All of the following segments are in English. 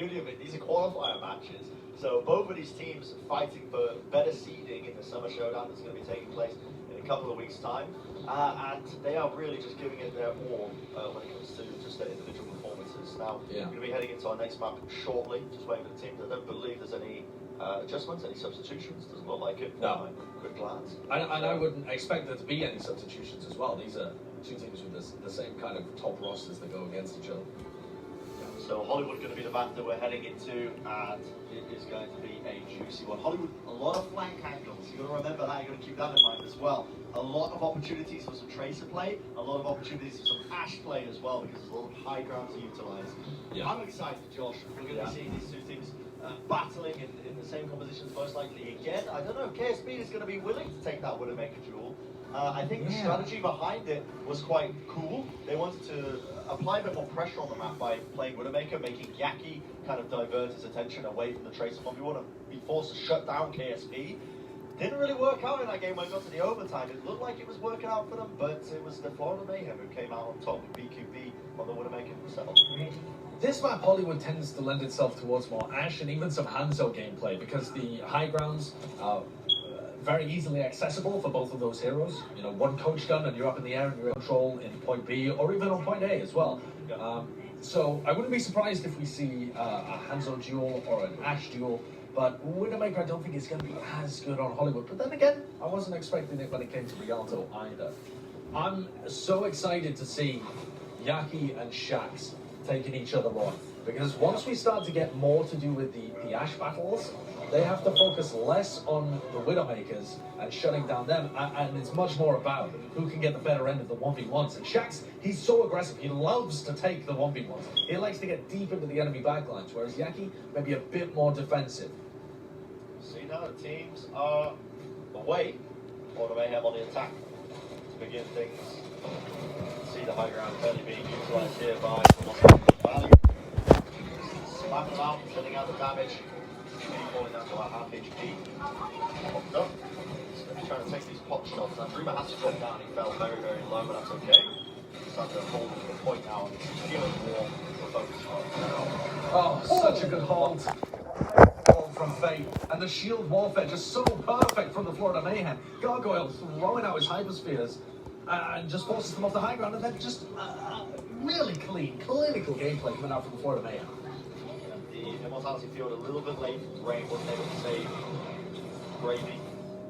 beauty of it, these are qualifier matches. So both of these teams are fighting for better seeding in the Summer Showdown that's going to be taking place in a couple of weeks' time. And they are really just giving it their all when it comes to just their individual performances. Now, we're going to be heading into our next map shortly, just waiting for the teams. I don't believe there's any adjustments, any substitutions. Doesn't look like it. No. Quick glance. And I wouldn't expect there to be any substitutions as well. These are two teams with the same kind of top rosters that go against each other. So Hollywood going to be the map that we're heading into, and it is going to be a juicy one. Hollywood, a lot of flank angles. You've got to remember that. You've got to keep that in mind as well. A lot of opportunities for some Tracer play, a lot of opportunities for some Ash play as well, because there's a lot of high ground to utilise. Yeah. I'm excited, Josh. We're going to be seeing these two teams battling in the same compositions most likely again. I don't know if KSP is going to be willing to take that Widowmaker duel. I think the strategy behind it was quite cool. They wanted to apply a bit more pressure on the map by playing Widowmaker, making Yaki kind of divert his attention away from the Tracer bomb. We want to be forced to shut down KSP. Didn't really work out in that game when it got to the overtime. It looked like it was working out for them, but it was the Florida Mayhem who came out on top with BQB on the Widowmaker themselves. This map, Hollywood, tends to lend itself towards more Ash and even some Hanzo gameplay because the high grounds are very easily accessible for both of those heroes. You know, one coach gun and you're up in the air and you're in control in point B or even on point A as well. So I wouldn't be surprised if we see a Hanzo duel or an Ash duel, but Widowmaker I don't think is going to be as good on Hollywood. But then again, I wasn't expecting it when it came to Rialto either. I'm so excited to see Yaki and Shax taking each other on, because once we start to get more to do with the Ash battles, they have to focus less on the Widowmakers and shutting down them, and it's much more about who can get the better end of the 1v1s. And Shax, he's so aggressive, he loves to take the 1v1s. He likes to get deep into the enemy backlines, whereas Yaki may be a bit more defensive. See now the teams are away, or the Mayhem on the attack to begin things. See the high ground clearly being utilised here by Valley. Smack them out, sending out the damage. Falling down to about half HP. Popped up. He's trying to take these pot shots. Now Dreamer has to drop down. He fell very, very low, but that's okay. He's starting to hold the point now, and he's feeling more focused on now. Oh, such a good hold. From Fate, and the shield warfare just so perfect from the Florida Mayhem. Gargoyle throwing out his hyperspheres and just forces them off the high ground, and then just really clean, clinical gameplay coming out from the Florida Mayhem. The Immortality field a little bit late. Rain wasn't able to save Gravy,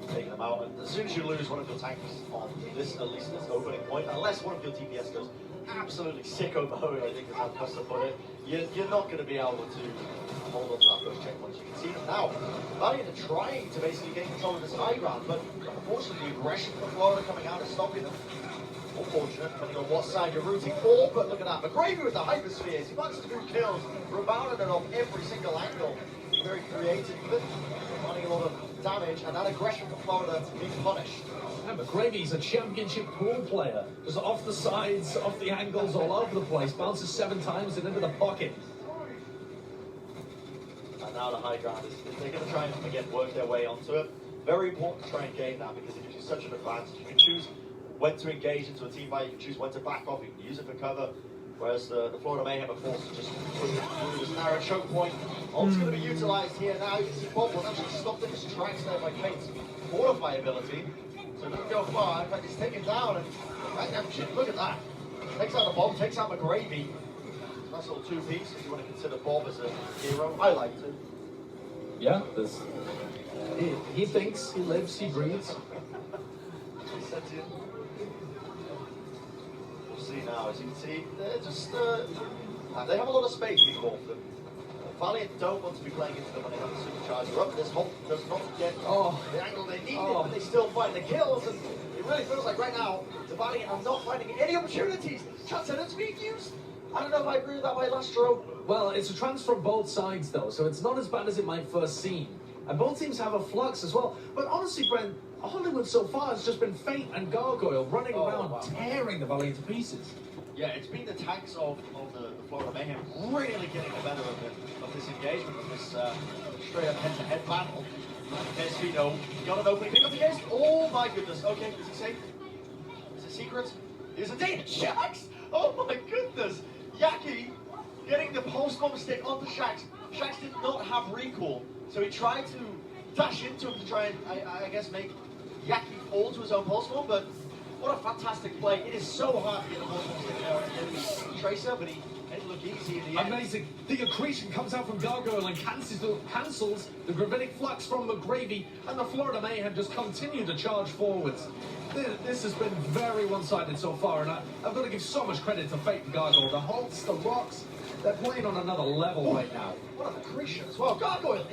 taking them out. And as soon as you lose one of your tanks on this, at least this opening point, unless one of your TPS goes absolutely sicko mode, I think is how Costa put it, you're not going to be able to hold on to that first checkpoint. You can see them now. Valiant are trying to basically gain control of this high ground, but unfortunately the aggression from Florida coming out is stopping them. Unfortunate, depending on what side you're rooting for, but look at that. McGravy with the hyperspheres, he manages to do kills, rebounding it off every single angle. Very creative with it, running a lot of damage, and that aggression from Florida to be punished. And McGravy's a championship pool player, just off the sides, off the angles, all over the place, bounces 7 times and into the pocket. And now the high ground is they're going to try and again work their way onto it. Very important to try and gain that because it gives you such an advantage. You can choose when to engage into a team fight, you can choose when to back off, you can use it for cover. Whereas the Florida Mayhem are forced to just push it through this narrow choke point. Ult's going to be utilised here now. You can see Bob was actually stopped in his tracks there by Fate's fortify ability. So it doesn't go far. In fact, he's taken down and look at that. Takes out the bomb, takes out McGravy. Nice little two-piece if you want to consider Bob as a hero. I like to. Yeah, he thinks, he lives, he breathes. He said to you. We'll see now, as you can see, they're just, they have a lot of space before them. Valiant don't want to be playing into them when they have the supercharger up. This Hulk does not get the angle they need, but they still find the kills, and it really feels like right now, the Valiant are not finding any opportunities. Transcendence being used. I don't know if I agree with that by Lastro. Well, it's a transfer from both sides, though, so it's not as bad as it might first seem. And both teams have a flux as well. But honestly, Brent, Hollywood so far has just been Fate and Gargoyle running around, tearing the Valiant to pieces. Yeah, it's been the tanks of the Florida Mayhem really getting the better of this engagement, of this straight-up head-to-head battle. KSP, no, got an opening pick up against. Oh my goodness. Okay, is he safe? Is it secret? Is it Data Shax? Oh my goodness. Yaki getting the post bomb stick onto Shax. Shax did not have recall, so he tried to dash into him to try and, I guess, make Yaki fall to his own pulse bomb, but what a fantastic play. It is so hard to get the pulse bomb stick there on the Tracer, but he made it look easy in the end. Amazing. The accretion comes out from Gargoyle and cancels the gravitic flux from McGravy, and the Florida Mayhem just continue to charge forwards. This has been very one-sided so far, and I've got to give so much credit to Fate and Gargoyle. The halts, the rocks, they're playing on another level right now. What an accretion as well. Gargoyle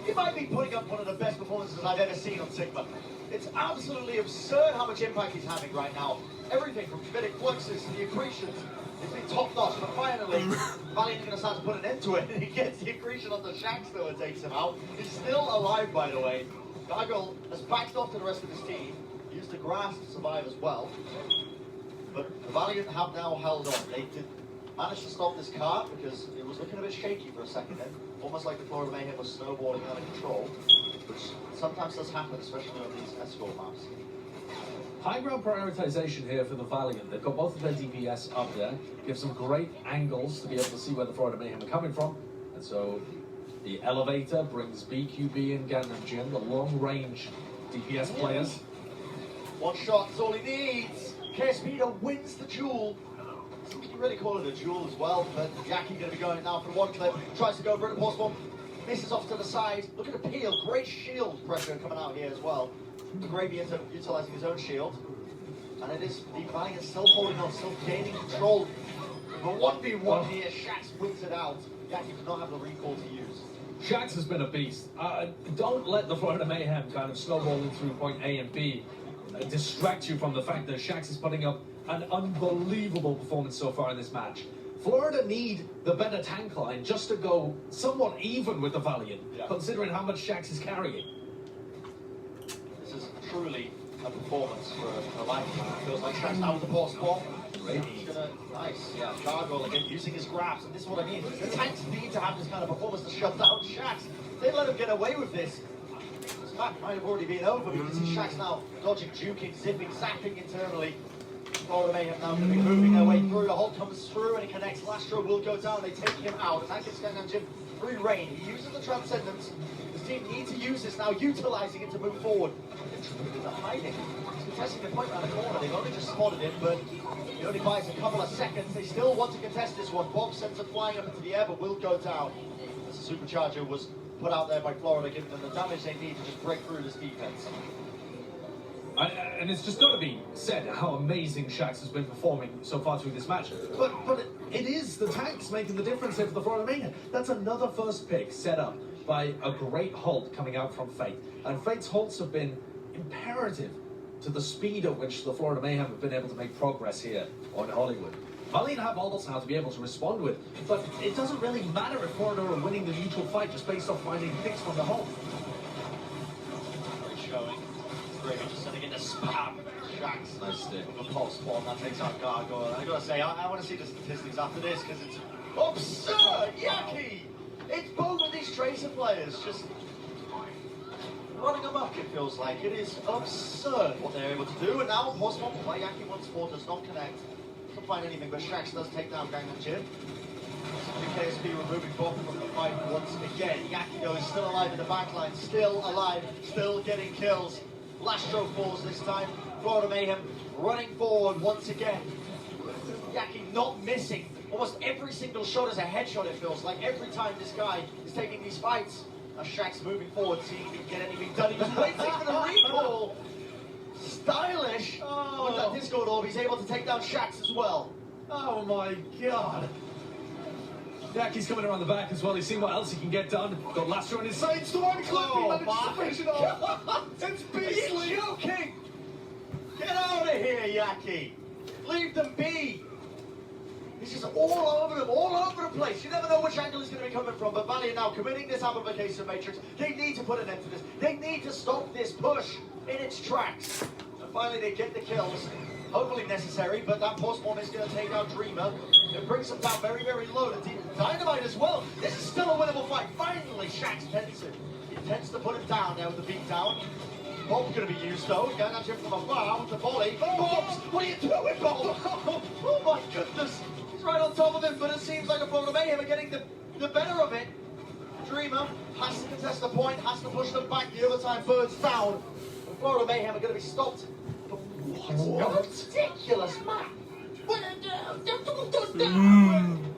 he might be putting up one of the best performances I've ever seen on Sigma. It's absolutely absurd how much impact he's having right now. Everything from gravitic fluxes to the accretions. It's been top notch, but finally, Valiant's going to start to put an end to it, and he gets the accretion on the Shax though and takes him out. He's still alive, by the way. Gargoyle has backed off to the rest of his team. He used the grass to survive as well. But the Valiant have now held on. They did manage to stop this car because it was looking a bit shaky for a second then. Almost like the Florida Mayhem was snowballing out of control, which sometimes does happen, especially on these escort maps. High ground prioritization here for the Valiant. They've got both of their DPS up there, gives them great angles to be able to see where the Florida Mayhem are coming from. And so the elevator brings BQB and Gandam Jin, the long range DPS players. One shot is all he needs. KSpeeder wins the duel. You can really call it a duel as well, but Yaki going to be going now for one clip. Tries to go for it, pulse bomb. Misses off to the side. Look at the peel. Great shield pressure coming out here as well. McGravy ends up utilising his own shield. And it is the Valiant still holding on, still gaining control. But 1v1 here, Shax wins it out. Yaki does not have the recall to use. Shax has been a beast. Don't let the Florida Mayhem kind of snowballing through point A and B distract you from the fact that Shax is putting up an unbelievable performance so far in this match. Florida need the better tank line just to go somewhat even with the Valiant, considering how much Shax is carrying. This is truly a performance for a lifetime. It feels like Shax now with the pulse bomb. Nice, yeah. Gargoyle again using his grabs, and this is what I mean. The tanks need to have this kind of performance to shut down Shax. They let him get away with this. This match might have already been over because you see Shax now dodging, juking, zipping, zapping internally. Florida Mayhem now going to be moving their way through. The Hulk comes through and he connects. Lastro will go down. They take him out. And that gives Gandam Jin free reign. He uses the Transcendence. His team needs to use this now, utilising it to move forward. They're hiding. He's contesting the point around the corner. They've only just spotted him, but he only buys a couple of seconds. They still want to contest this one. Bob sends it flying up into the air, but will go down. As the Supercharger was put out there by Florida, giving them the damage they need to just break through this defense. And it's just got to be said how amazing Shax has been performing so far through this match. But it is the tanks making the difference here for the Florida Mayhem. That's another first pick set up by a great halt coming out from Fate. And Fate's halts have been imperative to the speed at which the Florida Mayhem have been able to make progress here on Hollywood. Valiant have halts now to be able to respond with, but it doesn't really matter if Florida are winning the neutral fight just based off finding picks from the halt. Great showing. Great, just sending it to spam. Shax. Nice stick. With a pulse bomb that takes out Gargoyle. I gotta say, I want to see the statistics after this because it's absurd. Yaki! It's both of these Tracer players just running amok, it feels like. It is absurd what they're able to do. And now pulse bomb by Yaki once more does not connect. Doesn't find anything, but Shax does take down Gandam Jin. KSP removing both from the fight once again. Yaki though is still alive in the backline, still alive, still getting kills. Lastro falls this time. Florida Mayhem running forward once again. Yaki not missing. Almost every single shot is a headshot, it feels like. Every time this guy is taking these fights. Now Shax moving forward, seeing if he can get anything done. He was waiting for the recall. Stylish. With that Discord orb, he's able to take down Shax as well. Oh my god. Yaki's coming around the back as well. He's seen what else he can get done. Got Lastro on his side. Storm clip. He managed to finish it off. It's beastly. You're joking. Get out of here, Yaki. Leave them be. This is all over them, all over the place. You never know which angle he's going to be coming from. But Valiant now committing this amplification matrix. They need to put an end to this. They need to stop this push in its tracks. And finally they get the kills. Hopefully necessary, but that pulse bomb is going to take out Dreamer. It brings him down very, very low. The Dynamite as well. This is still a winnable fight. Finally, Shax tends it. He tends to put him down now with the beat down. Bob's going to be used though. Going at him from afar with the volley. Bobs, what are you doing, Bob? Oh my goodness. He's right on top of him, but it seems like the Florida Mayhem are getting the better of it. Dreamer has to contest the point, has to push them back. The overtime Bird's down. The Florida Mayhem are going to be stopped. But what a ridiculous map.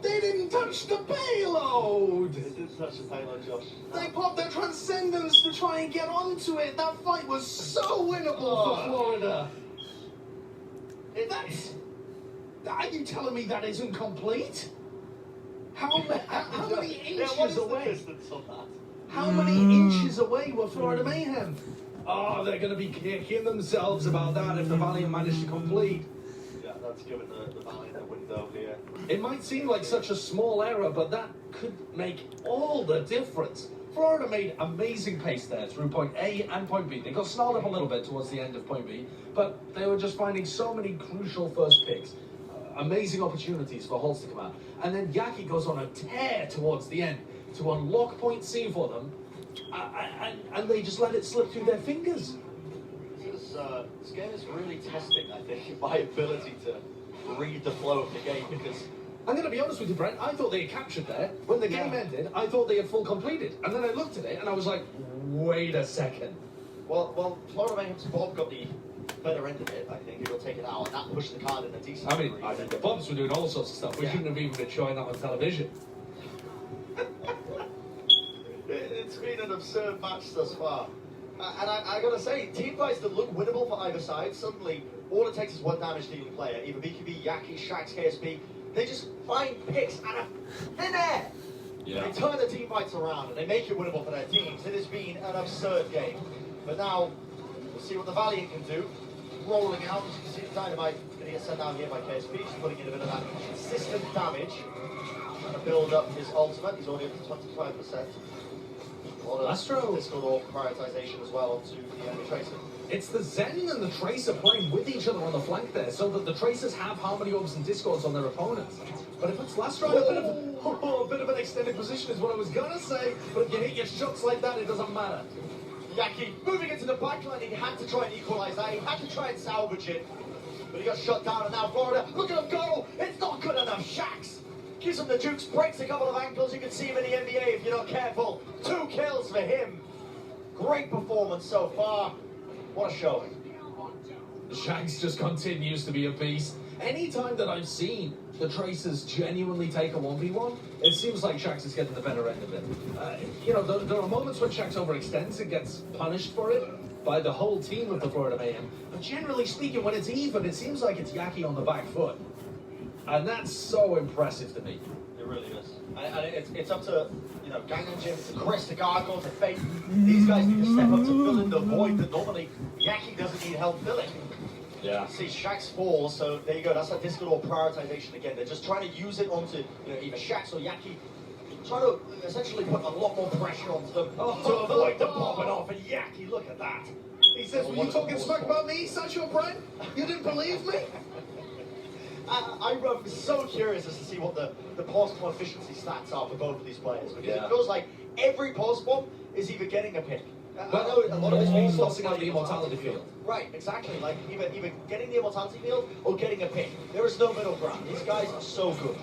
They didn't touch the payload! They didn't touch the payload, Josh. They popped their Transcendence to try and get onto it. That fight was so winnable for Florida. Are you telling me that isn't complete? How many inches away? The distance on that? How many inches away were Florida Mayhem? Oh, they're going to be kicking themselves about that if the Valiant manage to complete. Yeah, that's giving the Valiant a window here. It might seem like such a small error, but that could make all the difference. Florida made amazing pace there through point A and point B. They got snarled up a little bit towards the end of point B, but they were just finding so many crucial first picks. Amazing opportunities for Holtz to come out. And then Yaki goes on a tear towards the end to unlock point C for them, and they just let it slip through their fingers. This game is really testing, I think, my ability to read the flow of the game, because I'm going to be honest with you, Brent. I thought they had captured there. When the game ended, I thought they had full completed. And then I looked at it and I was like, wait a second. Well, Florida Mayhem's Bob got the better end of it, I think. He'll take it out, and that pushed the card in a decent degree. I mean, the Bobs were doing all sorts of stuff. We shouldn't have even been showing that on television. It's been an absurd match thus far. And I gotta say, team fights that look winnable for either side, suddenly all it takes is one damage dealing player, either BQB, Yaki, Shax, KSP. They just find picks out of thin air. Yeah. They turn the team fights around and they make it winnable for their teams. It has been an absurd game. But now, we'll see what the Valiant can do. Rolling out, as you can see, the Dynamite going to get sent down here by KSP. He's putting in a bit of that consistent damage. Trying to build up his ultimate. He's already up to 25%. Astro. Discord or prioritization as well onto the enemy Tracer. It's the Zen and the Tracer playing with each other on the flank there, so that the Tracers have Harmony Orbs and Discords on their opponents. But if it's Lastro, a bit of an extended position is what I was gonna say, but if you hit your shots like that, it doesn't matter. Yaki moving into the backline, he had to try and equalize that, he had to try and salvage it, but he got shut down, and now Florida, look at him go! It's not good enough, Shax! Gives him the Jukes, breaks a couple of ankles, you can see him in the NBA if you're not careful. 2 kills for him. Great performance so far. What a showing. Shax just continues to be a beast. Anytime that I've seen the Tracers genuinely take a 1v1, it seems like Shax is getting the better end of it. There are moments when Shax overextends and gets punished for it by the whole team of the Florida Mayhem. But generally speaking, when it's even, it seems like it's Yaki on the back foot. And that's so impressive to me. It really is. And it's up to, Gangnam Jim, to Chris, to Gargoyle, to Faith. These guys need to step up to fill in the void that normally Yaki doesn't need help filling. Yeah. See, Shax falls, so there you go. That's that Discord or prioritization again. They're just trying to use it onto, either Shax or Yaki. Trying to essentially put a lot more pressure onto them to avoid them popping off. And Yaki, look at that. He says, were you talking smack about me, Sancho Bryan? You didn't believe me? I'm so curious as to see what the post-bomb efficiency stats are for both of these players, because it feels like every post-bomb is either getting a pick. I know a lot of this means forcing out the immortality field. Right, exactly. Like either getting the immortality field or getting a pick. There is no middle ground. These guys are so good.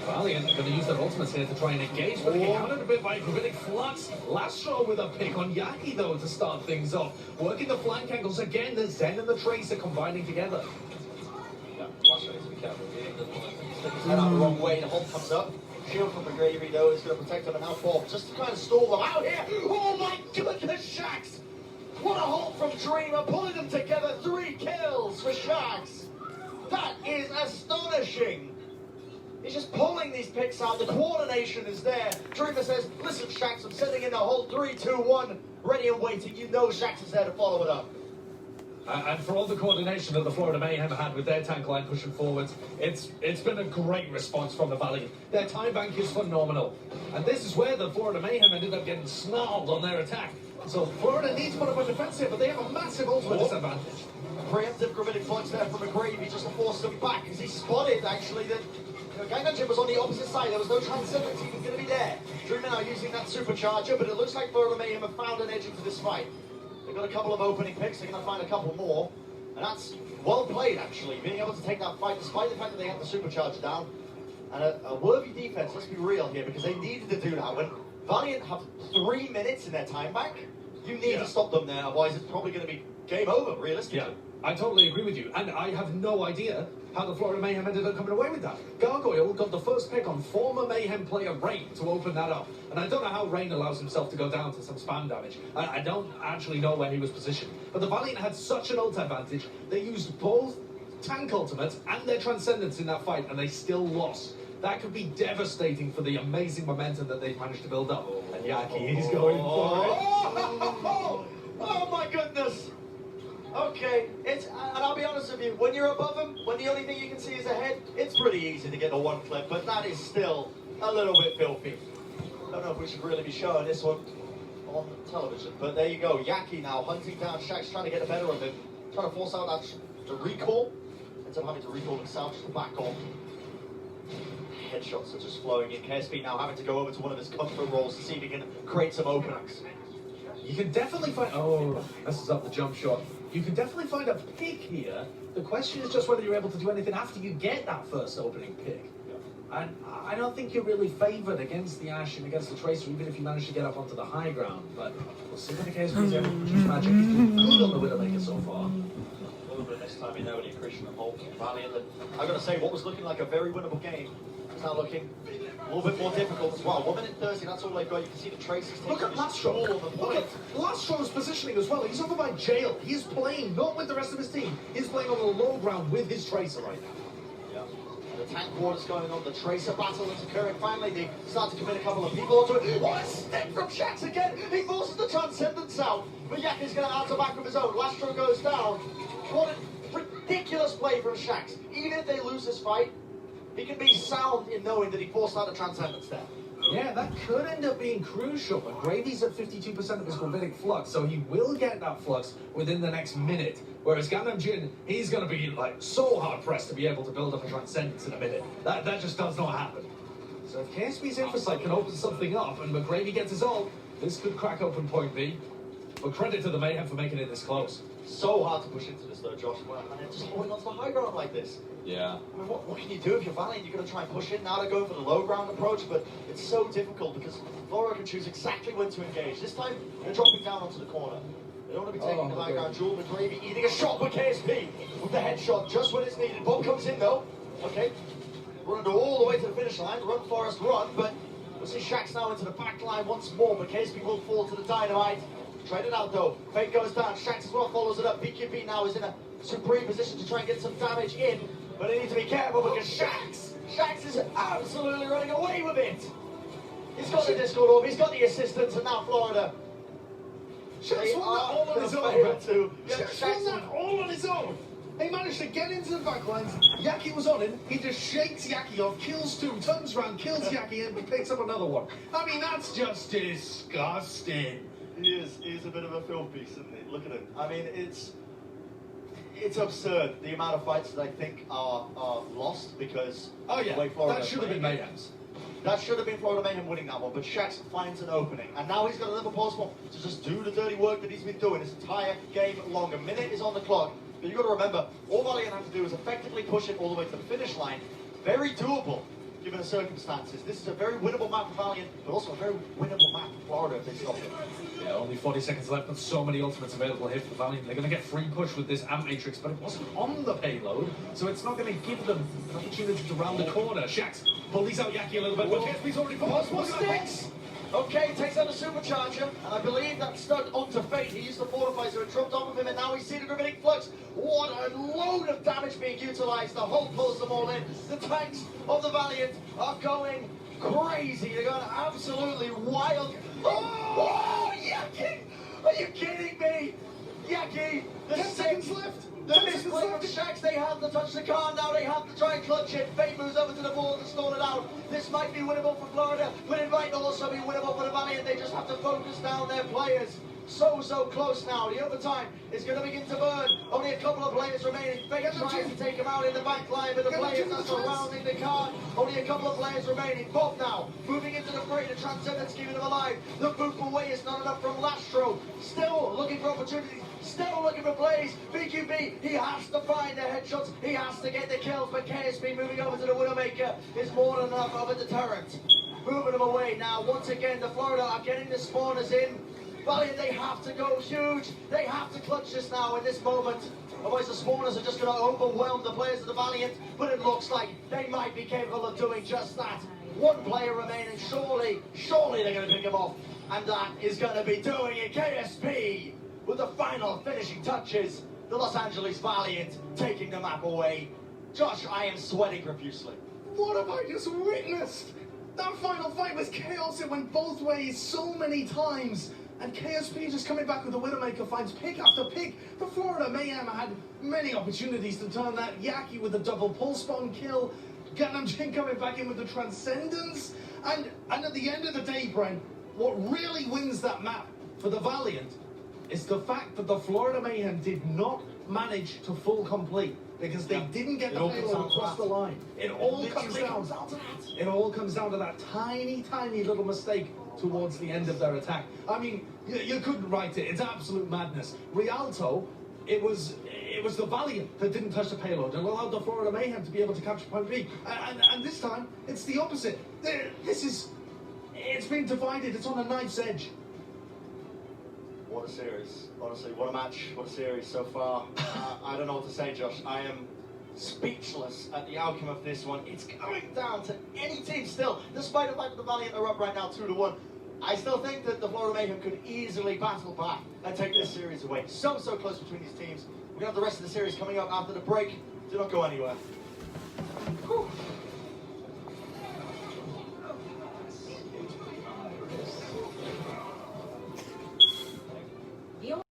Valiant are going to use their ultimates here to try and engage, but they countered a bit by Gravitic Flux. Lastro with a pick on Yaki, though, to start things off. Working the flank angles again, the Zen and the Tracer combining together. Yeah, Lastro needs to be careful here. He doesn't want to stick his head out the wrong way. The Hulk comes up. Shield from the Gravy, though, is going to protect him, and now Bob just to kind of stall them out here. Oh my goodness, Shax! What a Hulk from Dreamer, pulling them together. 3 kills for Shax. That is astonishing. He's just pulling these picks out. The coordination is there. Dreamer says, listen, Shax, I'm sending in a whole 3, 2, 1. Ready and waiting. You know Shax is there to follow it up. And for all the coordination that the Florida Mayhem had with their tank line pushing forwards, it's been a great response from the Valiant. Their time bank is phenomenal. And this is where the Florida Mayhem ended up getting snarled on their attack. So Florida needs to put up a defense here, but they have a massive ultimate disadvantage. Preemptive Gravitic Flux there from McGravy just to force them back, because he spotted, actually, that Gangnam Jim was on the opposite side. There was no Transcendence even going to be there. Dreamer now using that supercharger, but it looks like Florida Mayhem have found an edge into this fight. They've got a couple of opening picks. They're going to find a couple more. And that's well played, actually, being able to take that fight despite the fact that they had the supercharge down. And a worthy defense, let's be real here, because they needed to do that. When Valiant have 3 minutes in their time back, you need to stop them there, otherwise it's probably going to be game over, realistically. Yeah, I totally agree with you, and I have no idea how the Florida Mayhem ended up coming away with that. Gargoyle got the first pick on former Mayhem player Rain to open that up, and I don't know how Rain allows himself to go down to some spam damage. I don't actually know where he was positioned, but the Valiant had such an ult advantage, they used both tank ultimates and their transcendence in that fight, and they still lost. That could be devastating for the amazing momentum that they've managed to build up. And Yaki is going for it. Oh my goodness! Okay, and I'll be honest with you, when you're above them, when the only thing you can see is ahead, it's pretty easy to get the one clip, but that is still a little bit filthy. Don't know if we should really be showing this one on television, but there you go. Yaki now hunting down Shax, trying to get the better of him, trying to force out the recall, instead of having to recall himself just to back off. Headshots are just flowing in. KSP now having to go over to one of his comfort rolls to see if he can create some openings. You can definitely find... Oh, messes up the jump shot. You can definitely find a pick here. The question is just whether you're able to do anything after you get that first opening pick. And I don't think you're really favoured against the Ashe and against the Tracer, even if you manage to get up onto the high ground. But we'll see when the KSP is able to produce magic. He's doing good on the Widowmaker so far. A little bit this time in there with the Christian and Hulk and Valiant. I've got to say, what was looking like a very winnable game is now looking a little bit more difficult as well. 1 minute 30, that's all they've got. You can see the Tracer's taking Look at Lastro. Look at Lastro's positioning as well. He's over by Jail. He's playing, not with the rest of his team. He's playing on the low ground with his Tracer right now. Yeah. And the tank war is going on. The Tracer battle is occurring. Finally, they start to commit a couple of people onto it. What a step from Shax again. He forces the Transcendence out. But Yaki's going to answer back with his own. Lastro goes down. What a ridiculous play from Shax. Even if they lose this fight, he can be sound in knowing that he forced out a Transcendence there. Yeah, that could end up being crucial, but Gravy's at 52% of his Gravitic Flux, so he will get that Flux within the next minute. Whereas Gundam Jin, he's going to be like so hard-pressed to be able to build up a Transcendence in a minute. That just does not happen. So if KSP's Infosight can open something up and McGravy gets his ult, this could crack open point B. But credit to the Mayhem for making it this close. So hard to push into this though, Josh, and they're just holding onto the high ground like this. Yeah. I mean, what can you do if you're Valiant? You're going to try and push in. Now they're going for the low ground approach, but it's so difficult because Flora can choose exactly when to engage. This time, they're dropping down onto the corner. They don't want to be taking the high ground. Jewel McGravy eating a shot with KSP with the headshot just when it's needed. Bob comes in though. Okay. We're going to go all the way to the finish line. Run, Forrest, run. But we'll see Shax now into the back line once more, but KSP will fall to the dynamite. Trade it out though. Fate goes down. Shax as well follows it up. BQB now is in a supreme position to try and get some damage in. But they need to be careful because Shax is absolutely running away with it. He's got the Discord orb, he's got the assistance, and now Florida. Shax won that all on his own. Shax won that all on his own. He managed to get into the back lines. Yaki was on him. He just shakes Yaki off, kills two, turns around, kills Yaki, and picks up another one. I mean, that's just disgusting. He is a bit of a film piece, isn't he? Look at him. I mean, it's absurd the amount of fights that I think are lost because the way Florida that should have been Mayhem's. That should have been Florida Mayhem winning that one, but Shax finds an opening, and now he's got another possible to just do the dirty work that he's been doing this entire game long. A minute is on the clock, but you've got to remember, all Valiant have to do is effectively push it all the way to the finish line. Very doable, given the circumstances. This is a very winnable map for Valiant, but also a very winnable map for Florida if they stop it. Yeah, only 40 seconds left, but so many ultimates available here for the Valiant. They're going to get free push with this Amp Matrix, but it wasn't on the payload, so it's not going to give them an opportunity to round the corner. Shax bullies out Yaki a little bit, but KSP's already Possible sticks! Okay, takes out the supercharger, and I believe that stuck onto Fate. He used the fortify, so it dropped off of him, and now we see the Gravitic Flux. What a load of damage being utilized. The Hulk pulls them all in. The tanks of the Valiant are going crazy. They're going absolutely wild. Oh, Yaki! Are you kidding me? Yaki, the 10 seconds left. The misplay from Shax, they have to touch the car, now they have to try and clutch it. Fate moves over to the ball to stall it out. This might be winnable for Florida, but it might also be winnable for the Valiant. They just have to focus down their players. So close now. The overtime is going to begin to burn. Only a couple of players remaining. Fake tries to take him out in the back line, but the players are surrounding the car. Only a couple of players remaining. Bob now moving into the fray. The Transcendence keeping them alive. The boot away is not enough from Lastro. Still looking for opportunities. Still looking for plays. BQB, he has to find the headshots. He has to get the kills, but KSP moving over to the Widowmaker is more than enough of a deterrent. Moving them away now. Once again, the Florida are getting the spawners in. Valiant, they have to go huge. They have to clutch this now in this moment. Otherwise, the spawners are just going to overwhelm the players of the Valiant. But it looks like they might be capable of doing just that. One player remaining. Surely they're going to pick him off. And that is going to be doing it. KSP with the final finishing touches. The Los Angeles Valiant taking the map away. Josh, I am sweating profusely. What have I just witnessed? That final fight was chaos. It went both ways so many times. And KSP just coming back with the Widowmaker finds pick after pick. The Florida Mayhem had many opportunities to turn that. Yaki with the double pulse spawn kill. Gangnam Jin coming back in with the Transcendence. And at the end of the day, Brent, what really wins that map for the Valiant is the fact that the Florida Mayhem did not manage to full complete. Because they didn't get the payload across the line. It all comes down to that. It all comes down to that tiny little mistake towards the end of their attack. I mean, you couldn't write it. It's absolute madness. Rialto, it was the Valiant that didn't touch the payload and allowed the Florida Mayhem to be able to capture point B. And this time, it's the opposite. It's been divided. It's on a knife's edge. What a series. Honestly, what a match. What a series so far. I don't know what to say, Josh. I am speechless at the outcome of this one. It's coming down to any team still, despite the fact that the Valiant are up right now 2-1. I still think that the Florida Mayhem could easily battle back and take this series away. So close between these teams. We're going to have the rest of the series coming up after the break. Do not go anywhere. Whew.